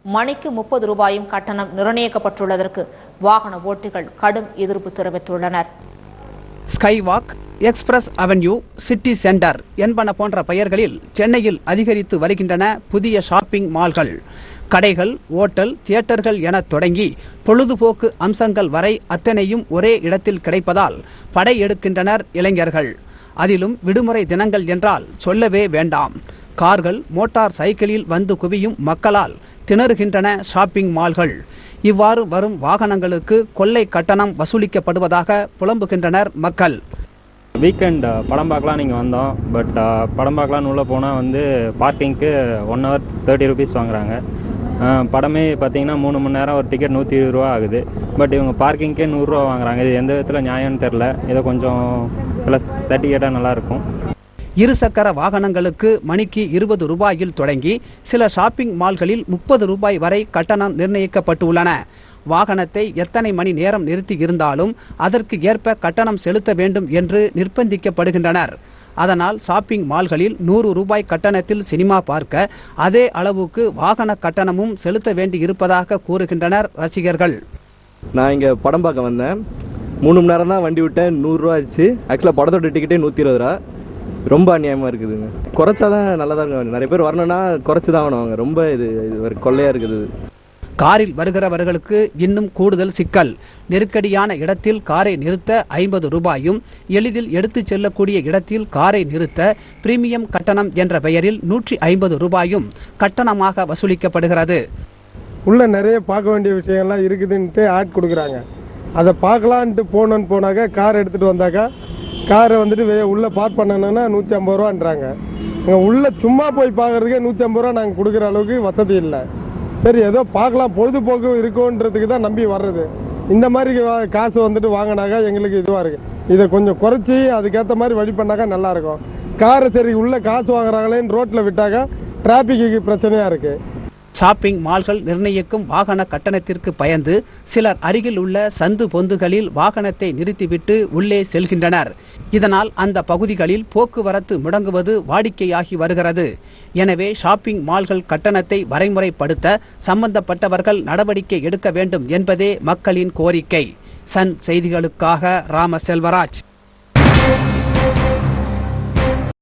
மணிக்கு 30 ரூபாயும் கட்டணம் நிர்ணயிக்கப்பட்டுள்ளதற்கு வாகன ஓட்டிகள் கடும் எதிர்ப்பு தெரிவித்துள்ளனர். Skywalk, express avenue, city centre என்பன போன்ற பெயர்களில் சென்னையில் அதிகரித்து வருகின்றன புதிய ஷாப்பிங் மால்கள். கடைகள், ஓட்டல், தியேட்டர்கள் என தொடங்கி பொழுதுபோக்கு அம்சங்கள் வரை அத்தனையும் ஒரே இடத்தில் கிடைப்பதால் படையெடுக்கின்றனர் இளைஞர்கள். அதிலும் விடுமுறை தினங்கள் என்றால் சொல்லவே வேண்டாம். கார்கள், மோட்டார் சைக்கிளில் வந்து குவியும் மக்களால் திணறுகின்றன ஷாப்பிங் மால்கள். இவ்வாறு வரும் வாகனங்களுக்கு கொள்ளை கட்டணம் வசூலிக்கப்படுவதாக புலம்புகின்றனர் மக்கள். வீக்கெண்ட் படம் பார்க்கலாம் நீங்கள் வந்தோம். பட் படம் பார்க்கலான்னு உள்ளே போனால் வந்து பார்க்கிங்க்கு 1 hour 30 rupees வாங்குறாங்க. படமே பார்த்தீங்கன்னா 3 மணி நேரம் ஒரு டிக்கெட் 120 ரூபா ஆகுது. பட் இவங்க பார்க்கிங்கே 100 ரூபா வாங்குறாங்க. இது எந்த விதத்தில் நியாயம்னு தெரில. இதை கொஞ்சம் ப்ளஸ் 30 கேட்டால் நல்லாயிருக்கும். இருசக்கர வாகனங்களுக்கு மணிக்கு 20 ரூபாயில் தொடங்கி சில ஷாப்பிங் மால்களில் 30 ரூபாய் வரை கட்டணம் நிர்ணயிக்கப்பட்டுள்ளன. வாகனத்தை எத்தனை மணி நேரம் நிறுத்தி இருந்தாலும் அதற்கு ஏற்ப கட்டணம் செலுத்த வேண்டும் என்று நிர்பந்திக்கப்படுகின்றனர். அதனால் ஷாப்பிங் மால்களில் 100 ரூபாய் கட்டணத்தில் சினிமா பார்க்க அதே அளவுக்கு வாகன கட்டணமும் செலுத்த வேண்டி இருப்பதாக கூறுகின்றனர் ரசிகர்கள். நான் இங்கே படம் பார்க்க வந்தேன். 3 மணி நேரம் தான் வண்டி விட்டேன். 100 ரூபா ஆச்சு. ஆக்சுவலாக படத்தோட டிக்கெட்டே 120 ரூபா. ரொம்ப அநியாயமாக இருக்குதுங்க. குறைச்சாதான் நல்லா தான் இருக்கும். நிறைய பேர் வரணும்னா குறைச்சி தான் வேணுவாங்க. ரொம்ப இது ஒரு கொள்ளையாக இருக்குது. காரில் வருகிறவர்களுக்கு இன்னும் கூடுதல் சிக்கல். நெருக்கடியான இடத்தில் காரை நிறுத்த 50 ரூபாயும், எளிதில் எடுத்துச் செல்லக்கூடிய இடத்தில் காரை நிறுத்த பிரீமியம் கட்டணம் என்ற பெயரில் 150 ரூபாயும் கட்டணமாக வசூலிக்கப்படுகிறது. உள்ள நிறைய பார்க்க வேண்டிய விஷயங்கள்லாம் இருக்குதுன்ட்டு ஆட் கொடுக்குறாங்க. அதை பார்க்கலான்ட்டு போனாக்கா கார் எடுத்துகிட்டு வந்தாக்கா காரை வந்துட்டு உள்ளே பார்க் பண்ணணுன்னா 150 ரூபான்றாங்க. இங்கே உள்ளே சும்மா போய் பார்க்குறதுக்கே 150 ரூபா நாங்கள் கொடுக்குற அளவுக்கு வசதி இல்லை. சரி, ஏதோ பார்க்கலாம், பொழுதுபோக்கு இருக்குன்றதுக்கு தான் நம்பி வர்றது. இந்த மாதிரி காசு வந்துட்டு வாங்கினாக்கா எங்களுக்கு இதுவாக இருக்குது. இதை கொஞ்சம் குறைச்சி அதுக்கேற்ற மாதிரி வழி பண்ணாக்கா நல்லாயிருக்கும். காரை சரி உள்ளே காசு வாங்குறாங்களேன்னு ரோட்டில் விட்டாக்கா டிராஃபிக்கு பிரச்சனையாக இருக்குது. ஷாப்பிங் மால்கள் நிர்ணயிக்கும் வாகன கட்டணத்திற்கு பயந்து சிலர் அருகில் உள்ள சந்து பொந்துகளில் வாகனத்தை நிறுத்திவிட்டு உள்ளே செல்கின்றனர். இதனால் அந்த பகுதிகளில் போக்குவரத்து முடங்குவது வாடிக்கையாகி வருகிறது. எனவே ஷாப்பிங் மால்கள் கட்டணத்தை வரைமுறைப்படுத்த சம்பந்தப்பட்டவர்கள் நடவடிக்கை எடுக்க வேண்டும் என்பதே மக்களின் கோரிக்கை. சன் செய்திகளுக்காக ராம செல்வராஜ்.